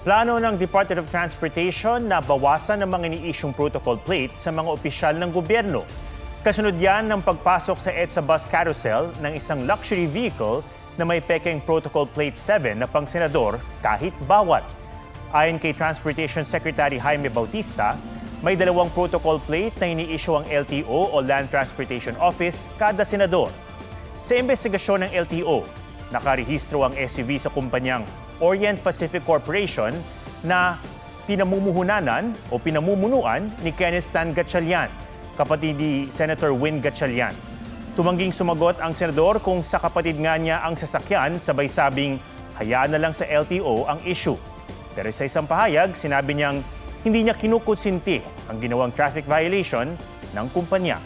Plano ng Department of Transportation na bawasan ang mga ini-isyung protocol plate sa mga opisyal ng gobyerno. Kasunod yan ng pagpasok sa EDSA bus carousel ng isang luxury vehicle na may pekeng Protocol Plate 7 na pang-senador kahit bawat. Ayon kay Transportation Secretary Jaime Bautista, may 2 protocol plate na ini-issue ang LTO o Land Transportation Office kada senador. Sa investigasyon ng LTO, nakarehistro ang SUV sa kumpanyang Orient Pacific Corporation na pinamumuhunanan o pinamumunuan ni Kenneth Tan Gatchalian, kapatid ni Senator Win Gatchalian. Tumangging sumagot ang senador kung sa kapatid nga niya ang sasakyan, sabay sabing hayaan na lang sa LTO ang issue. Pero sa isang pahayag, sinabi niyang hindi niya kinukonsinti ang ginawang traffic violation ng kumpanya.